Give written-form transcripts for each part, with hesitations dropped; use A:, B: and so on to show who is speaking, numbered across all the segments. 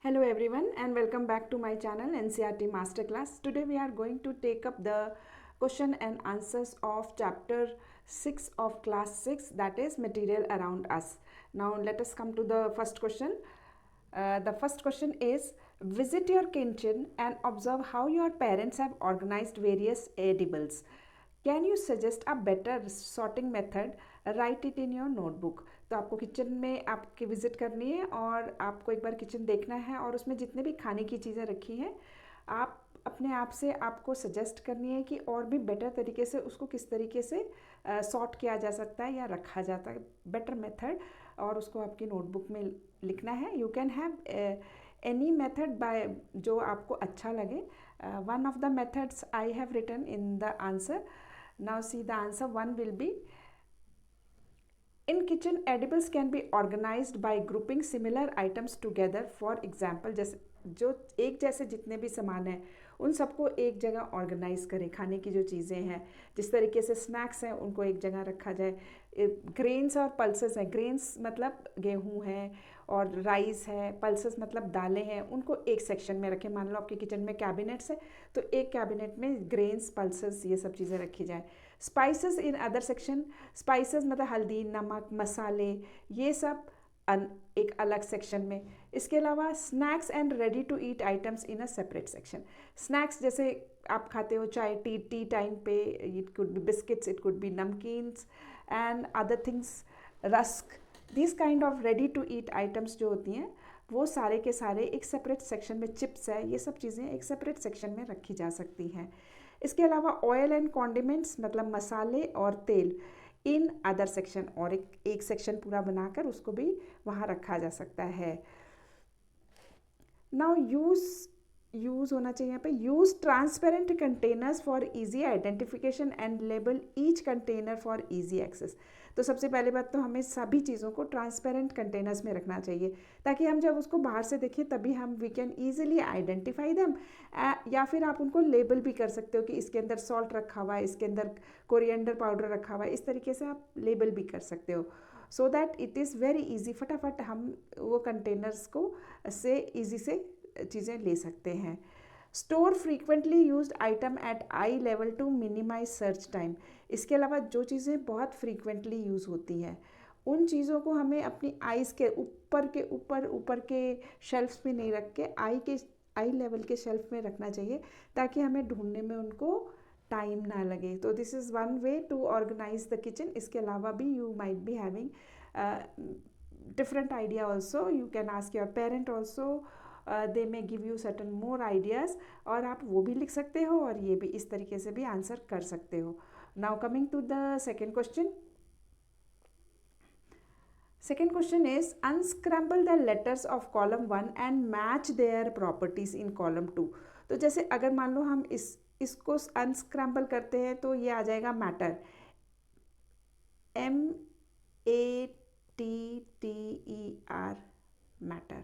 A: Hello everyone and welcome back to my channel NCERT Masterclass. Today we are going to take up the question and answers of chapter 6 of class 6, that is material around us. Now let us come to the first question. The first question is, visit your kitchen and observe how your parents have organized various edibles. Can you suggest a better sorting method, right it in your notebook. तो आपको kitchen में आपकी visit करनी है और आपको एक बार kitchen देखना है और उसमें जितने भी खाने की चीज़ें रखी हैं आप अपने आप से आपको सजेस्ट करनी है कि और भी बेटर तरीके से उसको किस तरीके से सॉर्ट किया जा सकता है या रखा जाता है, बेटर मेथड, और उसको आपकी नोटबुक में लिखना है. You can have any method by जो आपको अच्छा लगे. One of the methods I have written in the answer. Now see the answer. One will be, in kitchen edibles can be organized by grouping similar items together. For example, जैसे जो एक जैसे जितने भी सामान हैं उन सबको एक जगह ऑर्गेनाइज करें. खाने की जो चीज़ें हैं, जिस तरीके से स्नैक्स हैं उनको एक जगह रखा जाए. ग्रेन्स और पल्सेस हैं. ग्रेन्स मतलब गेहूँ है और राइस है, पल्सेस मतलब दालें हैं, उनको एक सेक्शन में रखें. मान लो आपके किचन में कैबिनेट्स है तो एक कैबिनेट में ग्रेन्स, पल्सेस, ये सब चीज़ें रखी जाए. Spices in other section. Spices मतलब हल्दी, नमक, मसाले, ये सब एक अलग सेक्शन में. इसके अलावा snacks and ready to eat items in a separate section. Snacks जैसे आप खाते हो चाय, टी टाइम पे, it could be biscuits, it could be नमकीन्स and other things, rusk. This kind of ready to eat items जो होती हैं वो सारे के सारे एक सेपरेट सेक्शन में, चिप्स है, ये सब चीज़ें एक सेपरेट सेक्शन में रखी जा सकती हैं. इसके अलावा ऑयल एंड कॉन्डिमेंट्स मतलब मसाले और तेल इन अदर सेक्शन, और एक सेक्शन पूरा बनाकर उसको भी वहाँ रखा जा सकता है. नाउ यूज़ होना चाहिए यहाँ पे. Use transparent containers for easy identification and label each container for easy access. तो सबसे पहले बात तो हमें सभी चीज़ों को ट्रांसपेरेंट कंटेनर्स में रखना चाहिए ताकि हम जब उसको बाहर से देखें तभी हम we can easily identify them. या फिर आप उनको लेबल भी कर सकते हो कि इसके अंदर सॉल्ट रखा हुआ है, इसके अंदर कोरिएंडर पाउडर रखा हुआ है. इस तरीके से आप लेबल भी कर सकते हो so that it is very easy. फटाफट हम वो कंटेनर्स को से ईजी से चीज़ें ले सकते हैं. Store frequently used item at eye level to minimize search time. इसके अलावा जो चीज़ें बहुत फ्रीक्वेंटली यूज़ होती हैं उन चीज़ों को हमें अपनी आइज़ के ऊपर के शेल्फ्स में नहीं रख के आई लेवल के शेल्फ में रखना चाहिए ताकि हमें ढूंढने में उनको टाइम ना लगे. तो this is one way to organize the kitchen. इसके अलावा भी you might be having different idea also. You can ask your parent also. They may give you certain more ideas. और आप वो भी लिख सकते हो और ये भी इस तरीके से भी आंसर कर सकते हो. Now coming to the second question. Second question is, unscramble the letters of column 1 and match their properties in column 2. तो जैसे अगर मान लो हम इसको अनस्क्रैम्बल करते हैं तो ये आ जाएगा matter, MATTER, matter,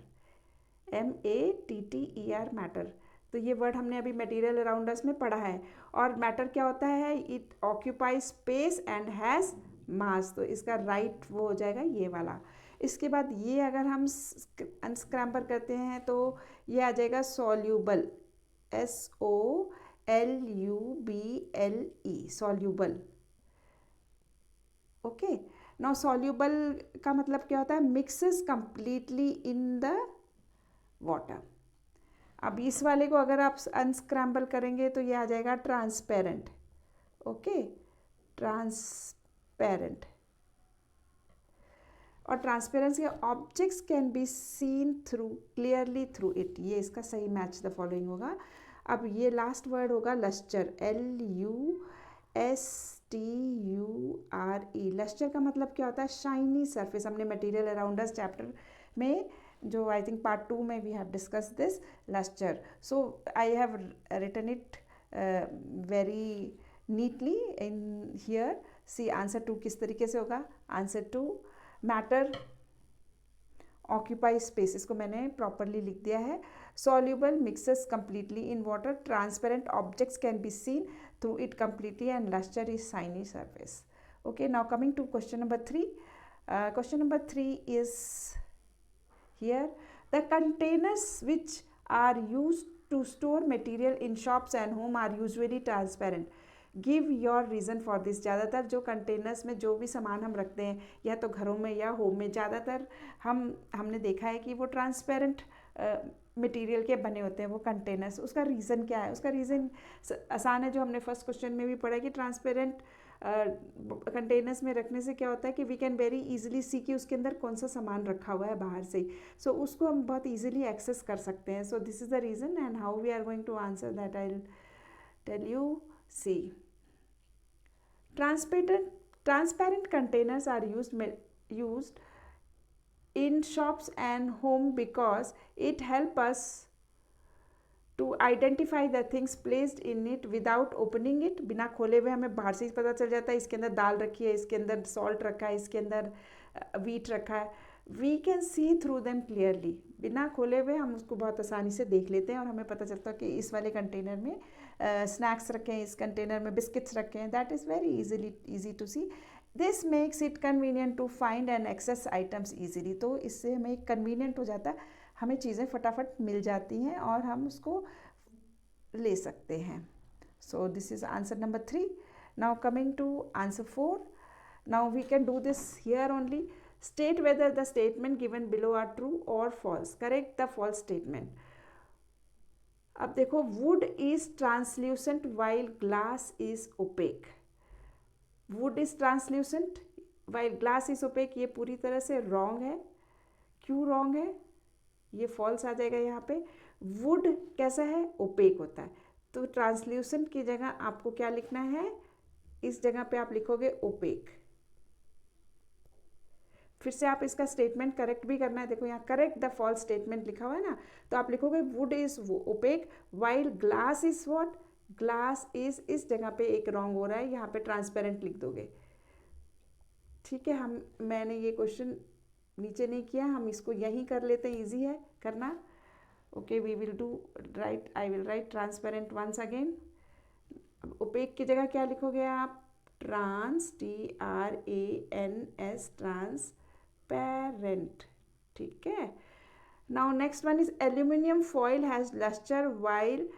A: MATTER, matter. तो ये वर्ड हमने अभी मटेरियल अराउंड अस में पढ़ा है. और मैटर क्या होता है? It occupy space and has mass. तो इसका राइट वो हो जाएगा ये वाला. इसके बाद ये अगर हम अनस्क्रैम्बल करते हैं तो ये आ जाएगा soluble, SOLUBLE, soluble. Okay. Now soluble का मतलब क्या होता है? Mixes completely in the water. अब इस वाले को अगर आप अनस्क्रैम्बल करेंगे तो ये आ जाएगा ट्रांसपेरेंट. Okay, transparent. और transparency objects can be seen through clearly through it. ये इसका सही मैच द फॉलोइंग होगा. अब ये लास्ट वर्ड होगा लस्टर, LUSTURE. लस्टर का मतलब क्या होता है? Shiny surface. हमने मटेरियल अराउंड अस चैप्टर में जो आई थिंक पार्ट 2 में we have discuss this lustre. So I have written it very neatly in here. See answer 2 किस तरीके से होगा? आंसर 2, मैटर ऑक्यूपाई स्पेस, इसको मैंने प्रॉपरली लिख दिया है. Soluble mixes completely in water. Transparent objects can be seen through it completely and luster is shiny surface. Okay, now coming to question number 3. Question number 3 is here. The containers which are use to store material in shops and home are usually transparent. Give your reason for this. ज़्यादातर जो containers में जो भी सामान हम रखते हैं या तो घरों में या होम में, ज़्यादातर हमने देखा है कि वो ट्रांसपेरेंट मटेरियल के बने होते हैं वो कंटेनर्स। उसका रीज़न क्या है? उसका रीज़न आसान है, जो हमने फर्स्ट क्वेश्चन में भी पढ़ा कि ट्रांसपेरेंट कंटेनर्स में रखने से क्या होता है कि we can very easily see कि उसके अंदर कौन सा सामान रखा हुआ है बाहर से। सो उसको हम बहुत इजीली एक्सेस कर सकते हैं। So this is the reason and how we are going to answer that I will tell you. See transparent containers are used in shops and home because it help us to identify the things placed in it without opening it। बिना खोले हुए हमें बाहर से ही पता चल जाता है इसके अंदर दाल रखी है, इसके अंदर सॉल्ट रखा है, इसके अंदर वीट रखा है। We can see through them clearly. बिना खोले हुए हम उसको बहुत आसानी से देख लेते हैं और हमें पता चलता है कि इस वाले कंटेनर में स्नैक्स रखे हैं, इस कंटेनर में बिस्किट्स रखे हैं। That is very easy to see. This makes it convenient to find and access items easily. तो इससे हमें कन्वीनियंट हो जाता है, हमें चीज़ें फटाफट मिल जाती हैं और हम उसको ले सकते हैं। So this is answer number 3। Now coming to answer 4। Now we can do this here only. State whether the statement given below are true or false. Correct the false statement. अब देखो, wood is translucent while glass is opaque. Wood is translucent while glass is opaque, ये पूरी तरह से wrong है। क्यों wrong है? ये false आ जाएगा यहाँ पे। wood कैसा है? opaque होता है। तो translucent की जगह आपको क्या लिखना है? इस जगह पे आप लिखोगे opaque। फिर से आप इसका स्टेटमेंट करेक्ट भी करना है। देखो यहाँ करेक्ट द फॉल्स स्टेटमेंट लिखा हुआ है ना, तो आप लिखोगे wood is opaque while glass is what? Glass is, इस जगह पे एक रॉन्ग हो रहा है, यहाँ पे ट्रांसपेरेंट लिख दोगे। ठीक है, मैंने ये क्वेश्चन नीचे नहीं किया, हम इसको यहीं कर लेते हैं, ईजी है करना। Okay, we will do right, I will write transparent once again. Opaque की जगह क्या लिखोगे आप? Trans, TRANS, transparent. ठीक है। Now next one is aluminium foil has luster while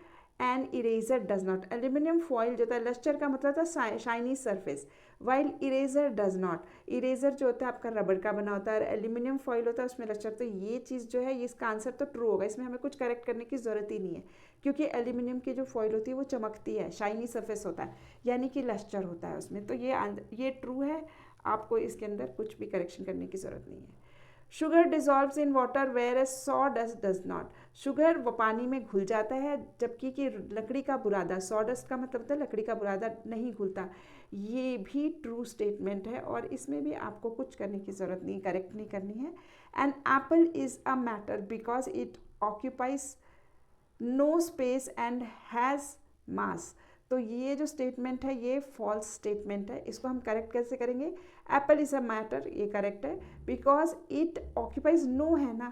A: and eraser does not. Aluminium foil जो होता है, लस्टर का मतलब होता है shiny surface, while eraser does not. Eraser जो होता है आपका रबड़ का बना होता है और एल्यूमिनियम फॉइल होता है उसमें लस्टर। तो ये चीज़ जो है, इसका आंसर तो ट्रू होगा, इसमें हमें कुछ करेक्ट करने की ज़रूरत ही नहीं है, क्योंकि एल्यूमिनियम की जो फॉइल होती है वो चमकती है, शाइनी सरफेस होता है, यानी कि लस्टर होता है उसमें। तो ये ट्रू है, आपको इसके अंदर कुछ भी करेक्शन करने की ज़रूरत नहीं है। Sugar dissolves in water whereas saw does not. Sugar वो पानी में घुल जाता है, जबकि कि लकड़ी का बुरादा, सॉडस्ट का मतलब होता है लकड़ी का बुरादा, नहीं घुलता। ये भी ट्रू स्टेटमेंट है और इसमें भी आपको कुछ करने की ज़रूरत नहीं, करेक्ट नहीं करनी है। An apple is a matter because it occupies no space and has mass. तो ये जो स्टेटमेंट है ये फॉल्स स्टेटमेंट है, इसको हम करेक्ट कैसे करेंगे? एप्पल इज़ अ मैटर, ये करेक्ट है, बिकॉज इट ऑक्यूपाइज, नो है ना,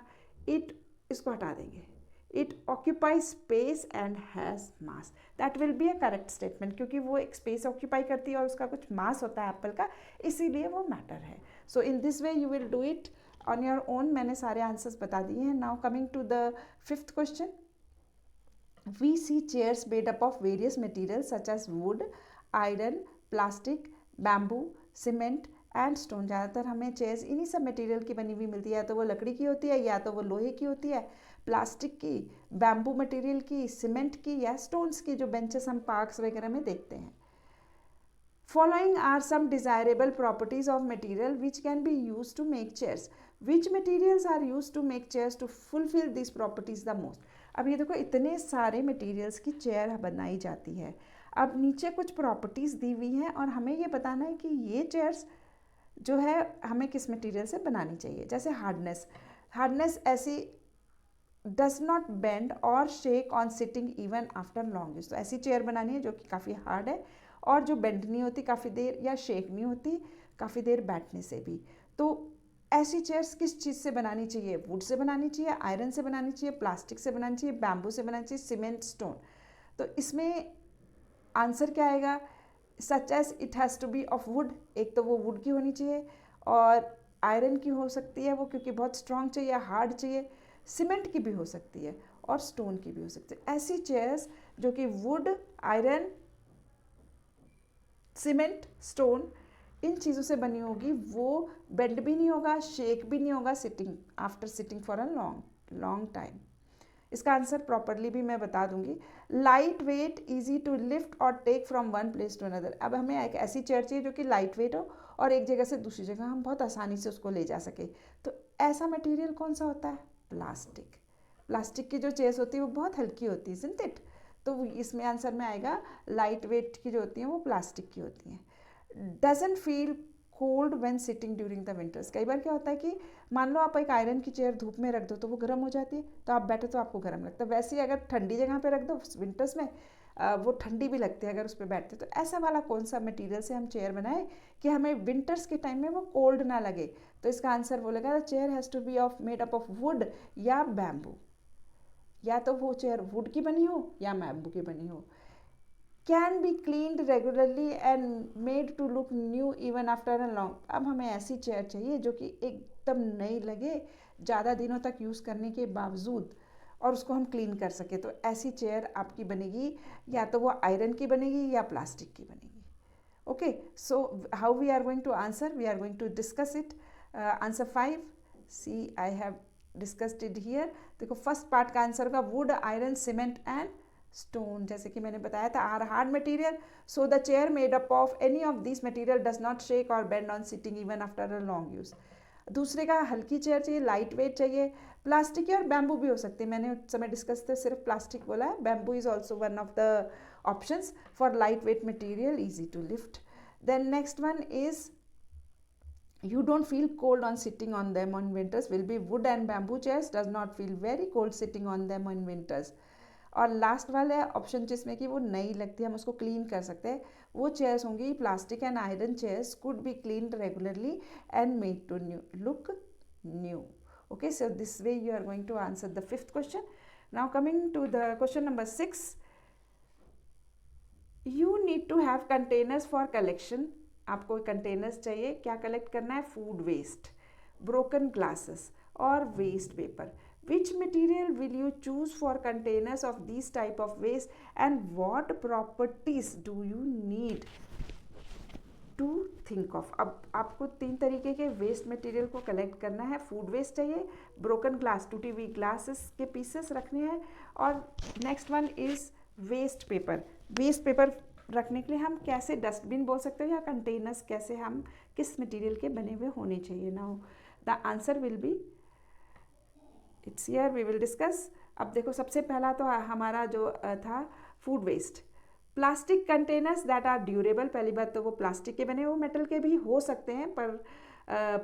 A: इट, इसको हटा देंगे, it occupies space and has mass. That will be a correct statement, क्योंकि वो एक स्पेस ऑक्यूपाई करती है और उसका कुछ मास होता है एप्पल का, इसीलिए वो मैटर है। So in this way you will do it on your own. मैंने सारे आंसर्स बता दिए हैं। Now coming to the 5th question. We see chairs made up of various materials such as wood, iron, plastic, bamboo, cement and stone। ज़्यादातर हमें chairs इन्हीं सब material की बनी हुई मिलती है, या तो वो लकड़ी की होती है या तो वो लोहे की होती है, प्लास्टिक की, बैम्बू मटेरियल की, सीमेंट की या स्टोन्स की, जो बेंचेस हम पार्क्स वगैरह में देखते हैं। Following are some desirable properties of material which can be used to make chairs. Which materials are used to make chairs to fulfill these properties the most? अब ये देखो, इतने सारे मटेरियल्स की चेयर बनाई जाती है। अब नीचे कुछ प्रॉपर्टीज़ दी हुई हैं और हमें ये बताना है कि ये चेयर्स जो है हमें किस मटेरियल से बनानी चाहिए। जैसे हार्डनेस ऐसी डज नॉट बेंड और shake on sitting even after long use. तो ऐसी चेयर बनानी है जो कि काफ़ी हार्ड है और जो बेंड नहीं होती काफ़ी देर, या शेक नहीं होती काफ़ी देर बैठने से भी। तो ऐसी चेयर्स किस चीज़ से बनानी चाहिए? वुड से बनानी चाहिए, आयरन से बनानी चाहिए, प्लास्टिक से बनानी चाहिए, बैम्बू से बनानी चाहिए, सीमेंट, स्टोन। तो इसमें आंसर क्या आएगा? Such as it has to be of wood. एक तो वो वुड की होनी चाहिए और आयरन की हो सकती है वो, क्योंकि बहुत स्ट्रॉन्ग चाहिए, हार्ड चाहिए, सीमेंट की भी हो सकती है और स्टोन की भी हो सकती है। ऐसी चेयर्स जो कि वुड, आयरन, सीमेंट, स्टोन, इन चीज़ों से बनी होगी, वो बेंड भी नहीं होगा, शेक भी नहीं होगा sitting, after sitting for a long long time. इसका आंसर प्रॉपरली भी मैं बता दूंगी। Light weight, easy to lift और take from one place to another. अब हमें एक ऐसी चेयर चाहिए जो कि लाइट वेट हो और एक जगह से दूसरी जगह हम बहुत आसानी से उसको ले जा सके। तो ऐसा मटेरियल कौन सा होता है? प्लास्टिक। प्लास्टिक की जो चेयर्स होती है वो बहुत हल्की होती है, isn't it? तो इसमें आंसर में आएगा लाइट वेट की जो होती हैं वो प्लास्टिक की होती हैं। Doesn't feel cold when sitting during the winters. कई बार क्या होता है कि मान लो आप एक आयरन की चेयर धूप में रख दो तो वो गर्म हो जाती है, तो आप बैठो तो आपको गर्म लगता है। वैसे ही अगर ठंडी जगह पे रख दो विंटर्स में, वो ठंडी भी लगती है अगर उस पर बैठते। तो ऐसा वाला कौन सा मटेरियल से हम चेयर बनाए कि हमें विंटर्स के टाइम में वो कोल्ड ना लगे? तो इसका आंसर बोलेगा the chair has to be of made up of wood या बैम्बू। या तो वो चेयर वुड की बनी हो या बैम्बू की बनी हो। Can be cleaned regularly and made to look new even after a long. अब हमें ऐसी चेयर चाहिए जो कि एकदम नई लगे ज़्यादा दिनों तक यूज़ करने के बावजूद, और उसको हम क्लीन कर सके। तो ऐसी चेयर आपकी बनेगी, या तो वो आयरन की बनेगी या प्लास्टिक की बनेगी। Okay, so how we are going to answer? We are going to discuss it. Answer 5, see I have discussed it here. देखो फर्स्ट पार्ट का आंसर होगा wood, iron, cement and stone. जैसे कि मैंने बताया था, are hard material, so the chair made up of any of this material does not shake और bend on sitting even after a long use. दूसरे का हल्की चेयर चाहिए, लाइट वेट चाहिए, प्लास्टिक की और बैम्बू भी हो सकती है। मैंने उस समय डिस्कस थे सिर्फ प्लास्टिक बोला है, bamboo is also one of the options for light weight material, easy to lift. Then next one is you don't feel cold on sitting on them on winters will be wood and bamboo chairs does not feel very cold sitting on them on winters. और last वाला है option जिसमें कि वो नई लगती है, हम उसको क्लीन कर सकते हैं, वो चेयर्स होंगी plastic and iron chairs could be cleaned regularly and made to new look new. Okay, so this way you are going to answer the fifth question. Now coming to the question number 6, you need to have containers for collection. आपको containers चाहिए, क्या collect करना है? Food waste, broken glasses और waste paper. Which material will you choose for containers of these type of waste and what properties do you need to think of? अब आपको 3 तरीके के वेस्ट मटेरियल को कलेक्ट करना है. फूड वेस्ट चाहिए, broken glass, टूटी हुई ग्लासेस के पीसेस रखने हैं, और next one is waste paper. Waste paper रखने के लिए हम कैसे डस्टबिन बोल सकते हैं या कंटेनर्स कैसे हम किस मटेरियल के बने हुए होने चाहिए. Now the answer will be it's here, we will discuss. अब देखो सबसे पहला तो हमारा जो था food waste, plastic containers that are durable. पहली बात तो वो प्लास्टिक के बने, वो मेटल के भी हो सकते हैं, पर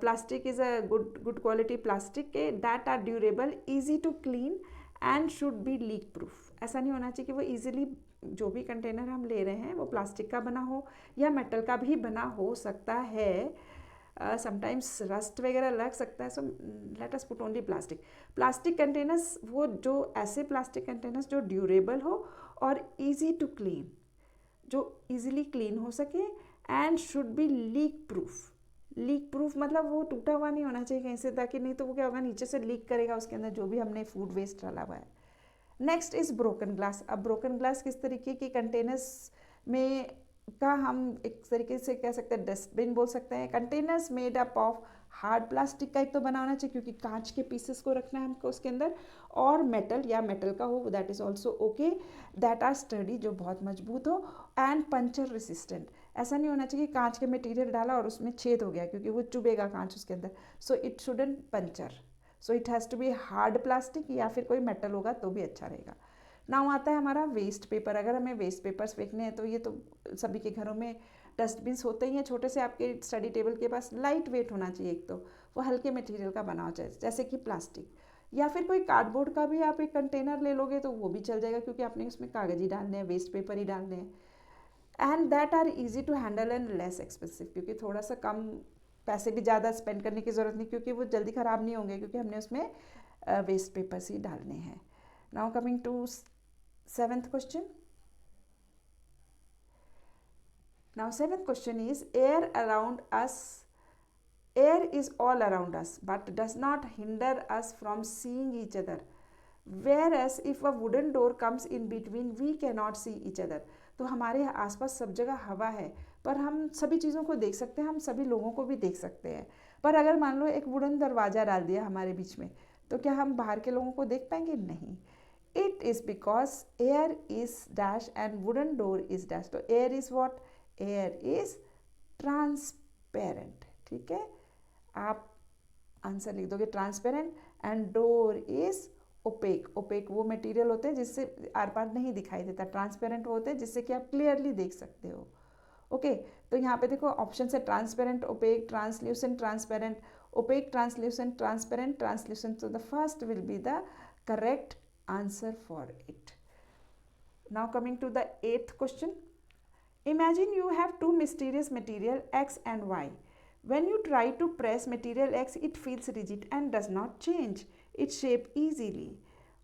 A: plastic is a good quality plastic के, that are durable, easy to clean and should be leak proof. ऐसा नहीं होना चाहिए कि वो ईजिली, जो भी कंटेनर हम ले रहे हैं वो प्लास्टिक का बना हो या मेटल का भी बना हो सकता है, समटाइम्स रस्ट वगैरह लग सकता है. So let us put only plastic. Plastic containers वो जो ऐसे प्लास्टिक कंटेनर्स जो ड्यूरेबल हो और ईजी टू क्लीन, जो ईजिली क्लीन हो सके, and should be leak proof. Leak proof मतलब वो टूटा हुआ नहीं होना चाहिए कहीं से, ताकि नहीं तो वो क्या होगा, नीचे से लीक करेगा उसके अंदर जो भी हमने फूड वेस्ट डाला हुआ है. Next is broken glass. अब ब्रोकन ग्लास किस तरीके की कंटेनर्स में का हम एक तरीके से कह सकते हैं डस्टबिन बोल सकते हैं. Containers made up of hard plastic का एक तो बना होना चाहिए, क्योंकि कांच के पीसेस को रखना है हमको उसके अंदर, और मेटल या मेटल का हो, that is also okay, that are sturdy, जो बहुत मजबूत हो, एंड पंचर रेसिस्टेंट. ऐसा नहीं होना चाहिए कांच के मटेरियल डाला और उसमें छेद हो गया, क्योंकि वो चुभेगा कांच उसके अंदर. So it shouldn't puncture, so it has to be hard plastic या फिर कोई मेटल होगा तो भी अच्छा रहेगा. नाउ आता है हमारा वेस्ट पेपर. अगर हमें वेस्ट पेपर्स फेंकने हैं तो ये तो सभी के घरों में डस्टबिन्स होते ही हैं छोटे से. आपके स्टडी टेबल के पास लाइट वेट होना चाहिए, एक तो वो हल्के मटेरियल का बना हो चाहिए, जैसे कि प्लास्टिक या फिर कोई कार्डबोर्ड का भी आप एक कंटेनर ले लोगे तो वो भी चल जाएगा, क्योंकि आपने उसमें कागज ही डालने हैं, वेस्ट पेपर ही डालने हैं. And that are easy to handle and less expensive, क्योंकि थोड़ा सा कम पैसे भी ज़्यादा स्पेंड करने की ज़रूरत नहीं, क्योंकि वो जल्दी ख़राब नहीं होंगे, क्योंकि हमने उसमें वेस्ट पेपर्स ही डालने हैं. Now coming to 7th question. Now 7th question is air around us Air is all around us but does not hinder us from seeing each other. Whereas if a wooden door comes in between, we cannot see each other. तो हमारे आसपास सब जगह हवा है, पर हम सभी चीज़ों को देख सकते हैं, हम सभी लोगों को भी देख सकते हैं। पर अगर मान लो एक वुडन दरवाज़ा डाल दिया हमारे बीच में, तो क्या हम बाहर के लोगों को देख पाएंगे? नहीं। It is because air is dash and wooden door is dash. तो air is what? Air is transparent. ठीक है, आप आंसर लिख दोगे transparent. And door is opaque. Opaque वो मटेरियल होते हैं जिससे आर पार नहीं दिखाई देता। ट्रांसपेरेंट वो होते हैं जिससे कि आप क्लियरली देख सकते हो। ओके, तो यहाँ पे देखो ऑप्शन है transparent, opaque, translucent, transparent, opaque, translucent, transparent, translucent. तो the first will be the correct answer for it. Now coming to the 8th question. Imagine you have two mysterious material X and Y. When you try to press material X, it feels rigid and does not change its shape easily.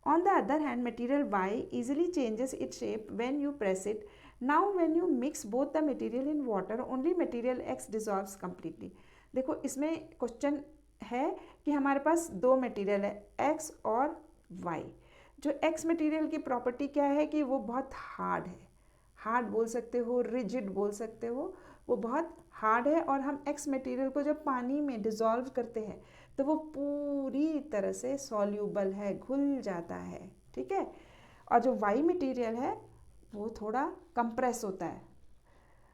A: On the other hand, material Y easily changes its shape when you press it. Now when you mix both the material in water, only material X dissolves completely. देखो इसमें question है कि हमारे पास दो material है X और Y। जो x material की प्रॉपर्टी क्या है कि वो बहुत हार्ड है। हार्ड बोल सकते हो, रिजिड बोल सकते हो, वो बहुत हार्ड है। और हम एक्स मटेरियल को जब पानी में डिज़ोल्व करते हैं तो वो पूरी तरह से सॉल्यूबल है, घुल जाता है। ठीक है, और जो वाई मटेरियल है वो थोड़ा कंप्रेस होता है।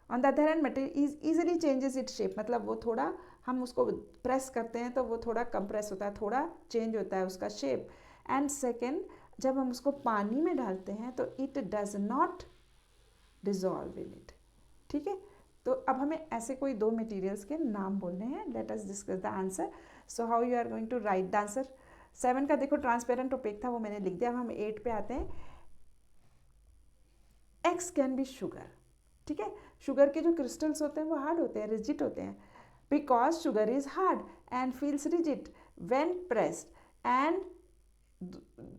A: On the other hand material is easily changes it shape, मतलब वो थोड़ा हम उसको प्रेस करते हैं तो वो थोड़ा कंप्रेस होता है, थोड़ा चेंज होता है उसका शेप। एंड सेकेंड, जब हम उसको पानी में डालते हैं तो it does not dissolve in it. ठीक है, तो अब हमें ऐसे कोई दो मटेरियल्स के नाम बोलने हैं। Let us discuss the answer. So how you are going to write the answer. 7 का देखो ट्रांसपेरेंट ओपेक था, वो मैंने लिख दिया। अब हम 8 पे आते हैं। X can be sugar. ठीक है, शुगर के जो क्रिस्टल्स होते हैं वो हार्ड होते हैं, रिजिड होते हैं, because sugar is hard and feels rigid when pressed. And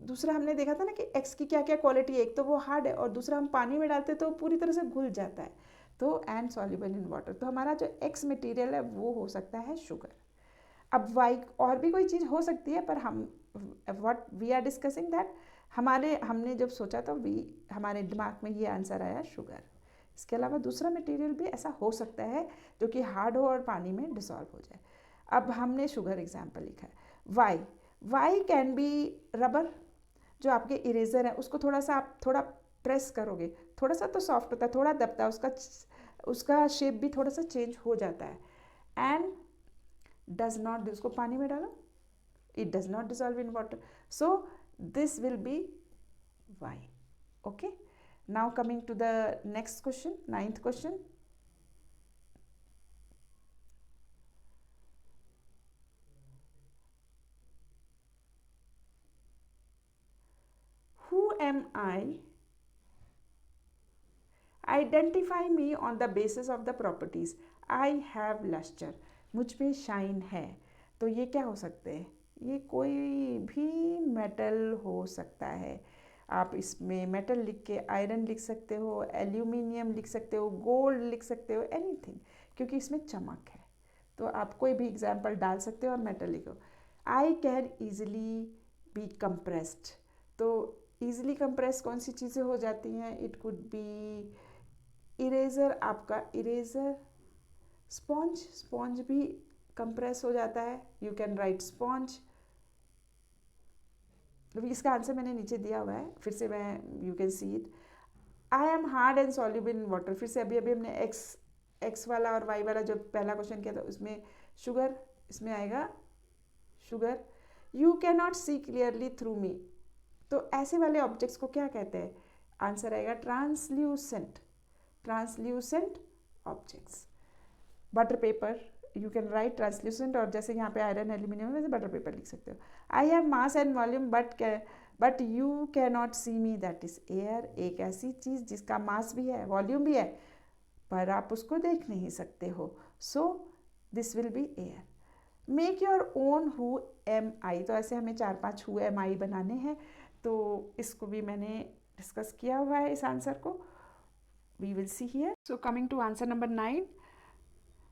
A: दूसरा हमने देखा था ना कि एक्स की क्या क्या क्वालिटी है, एक तो वो हार्ड है और दूसरा हम पानी में डालते तो पूरी तरह से घुल जाता है। तो एंड सॉल्युबल इन वाटर। तो हमारा जो एक्स मटेरियल है वो हो सकता है शुगर। अब वाई और भी कोई चीज़ हो सकती है, पर हम what we are discussing that हमने जब सोचा तो हमारे दिमाग में ये आंसर आया शुगर। इसके अलावा दूसरा मटेरियल भी ऐसा हो सकता है जो कि हार्ड हो और पानी में डिसॉल्व हो जाए। अब हमने शुगर एग्जाम्पल लिखा है। Y can be rubber. जो आपके इरेजर है उसको थोड़ा सा आप थोड़ा प्रेस करोगे, थोड़ा सा तो सॉफ्ट होता है, थोड़ा दबता है, उसका शेप भी थोड़ा सा चेंज हो जाता है। एंड डज नॉट, उसको पानी में डालो, it does not dissolve in water. So this will be y. Okay, now coming to the next question, 9th question. Who am I? Identify me on the basis of the properties. I have luster. मुझ में shine है। तो ये क्या हो सकते हैं? ये कोई भी मेटल हो सकता है। आप इसमें मेटल लिख के आयरन लिख सकते हो, एल्यूमिनियम लिख सकते हो, गोल्ड लिख सकते हो, एनीथिंग, क्योंकि इसमें चमक है। तो आप कोई भी एग्जाम्पल डाल सकते हो और मेटल लिखो। I can easily B compressed. तो ईजिली कंप्रेस कौन सी चीज़ें हो जाती हैं? इट कुड बी इरेज़र, आपका इरेज़र, स्पॉन्ज भी कंप्रेस हो जाता है। You can write sponge. इसका आंसर मैंने नीचे दिया हुआ है, फिर से मैं you can see it. I am hard and soluble in water. फिर से अभी हमने एक्स वाला और वाई वाला जो पहला क्वेश्चन किया था उसमें शुगर, इसमें आएगा sugar. You can not see clearly through me. तो ऐसे वाले ऑब्जेक्ट्स को क्या कहते हैं? आंसर आएगा translucent objects. Butter paper, you can write translucent, और जैसे यहाँ पे आयरन एल्यूमिनियम है वैसे बटर पेपर लिख सकते हो। I have mass and volume but you can not see me, that is air. एक ऐसी चीज़ जिसका मास भी है, वॉल्यूम भी है, पर आप उसको देख नहीं सकते हो। So this will be air. Make your own who am I. तो ऐसे हमें 4-5 हु एम आई बनाने हैं, तो इसको भी मैंने डिस्कस किया हुआ है इस आंसर को। We will see here. So coming to answer number 9,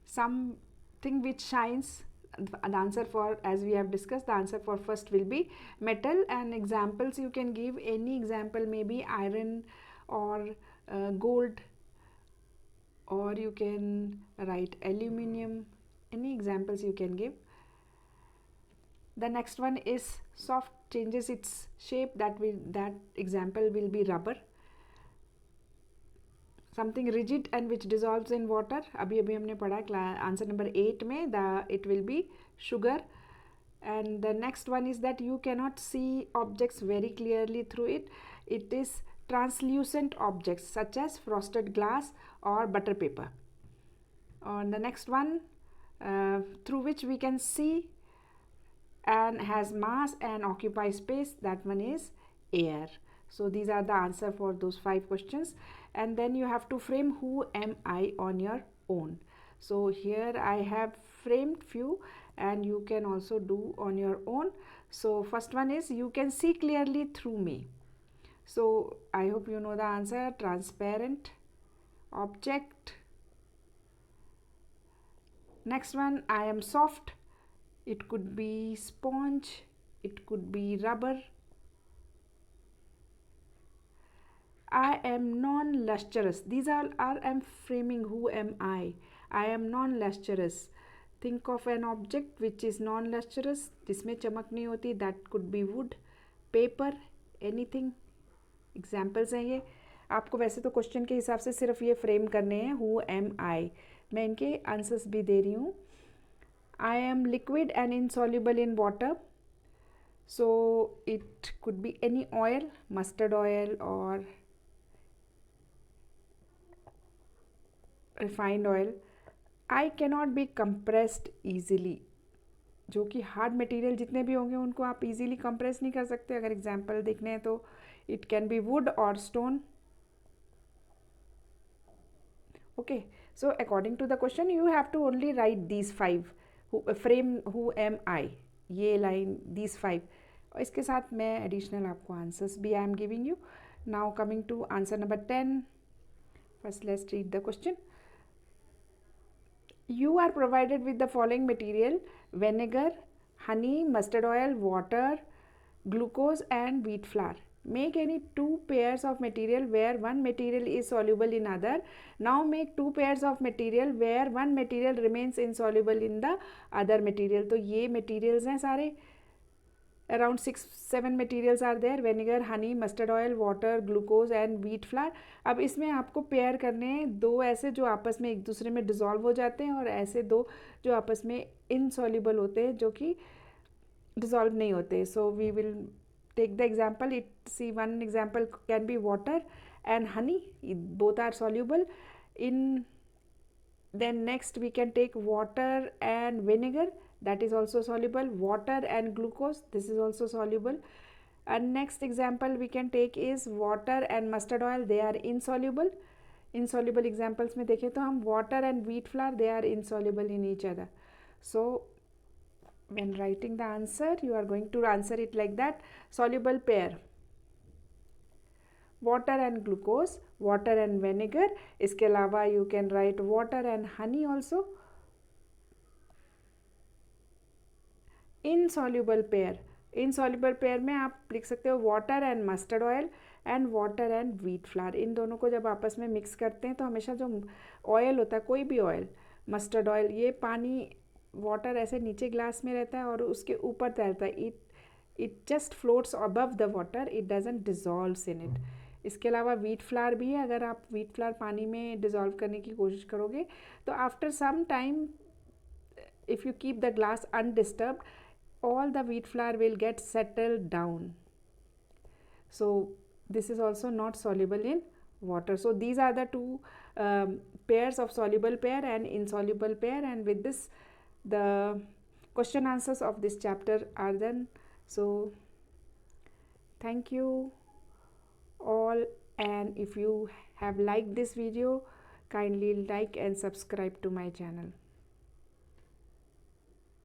A: something which shines the answer for, as we have discussed, the answer for first will be metal. And examples you can give any example, maybe iron or gold, or you can write aluminum, any examples you can give. The next one is soft changes its shape, that example will be rubber. Something rigid and which dissolves in water, अभी हमने पढ़ा answer number 8 में, it will be sugar. And the next one is that you cannot see objects very clearly through it. It is translucent objects such as frosted glass or butter paper. And the next one, through which we can see and has mass and occupy space, that one is air. So these are the answer for those 5 questions. And then you have to frame who am I on your own. So here I have framed few, and you can also do on your own. So first one is, you can see clearly through me. So I hope you know the answer. Transparent object. Next one, I am soft. It could be sponge, it could be rubber. I am non-lustrous. These all are I'm framing who am I. I am non-lustrous. Think of an object which is non-lustrous, जिसमें चमक नहीं होती. That could be wood, paper, anything. Examples हैं ये. आपको वैसे तो question के हिसाब से सिर्फ ये फ्रेम करने हैं who am I. मैं इनके आंसर्स भी दे रही हूँ. I am liquid and insoluble in water. So it could be any oil, mustard oil or refined oil. I cannot be compressed easily. जो कि हार्ड मटेरियल जितने भी होंगे उनको आप इजीली कंप्रेस नहीं कर सकते. अगर एग्जांपल देखने हैं तो इट कैन बी वुड और stone. Okay, so according to the question you have to only write these 5. Frame who am I, ये लाइन, दीज 5. और इसके साथ मैं एडिशनल आपको आंसर्स भी I am giving you. Now coming to answer number 10. First let's read the question. You are provided with the following material: vinegar, honey, mustard oil, water, glucose and wheat flour. Make any 2 pairs of material where one material is soluble in other. Now make 2 pairs of material where one material remains insoluble in the other material. तो ये materials हैं सारे. Around 6-7 materials are there: vinegar, honey, mustard oil, water, glucose and wheat flour. अब इसमें आपको pair करने हैं 2 ऐसे जो आपस में एक दूसरे में डिज़ोल्व हो जाते हैं, और ऐसे 2 जो आपस में इनसॉल्युबल होते हैं, जो कि डिज़ोल्व नहीं होते. So we will take the example. See, one example can be water and honey. Both are soluble in. Then next we can take water and vinegar. That is also soluble. Water and glucose. This is also soluble. And next example we can take is water and mustard oil. They are insoluble. Insoluble examples में देखें तो हम water and wheat flour, they are insoluble in each other. So when writing the answer, you are going to answer it like that. Soluble pair: water and glucose, water and vinegar. इसके अलावा you can write water and honey also. Insoluble pair, insoluble pair में आप लिख सकते हो water and mustard oil and water and wheat flour. इन दोनों को जब आपस में मिक्स करते हैं तो हमेशा जो ऑयल होता है, कोई भी ऑयल, मस्टर्ड ऑयल, ये पानी, वाटर ऐसे नीचे ग्लास में रहता है और उसके ऊपर तैरता है. It just floats above the water, it doesn't dissolves in it. इसके अलावा व्हीट फ्लावर भी है. अगर आप व्हीट फ्लावर पानी में डिजॉल्व करने की कोशिश करोगे तो after some time, if you keep the glass undisturbed, all the wheat flour will get settled down. So this is also not soluble in water. So these are the 2 pairs of soluble pair and insoluble pair, and with this the question answers of this chapter are done. So thank you all, and if you have liked this video, kindly like and subscribe to my channel.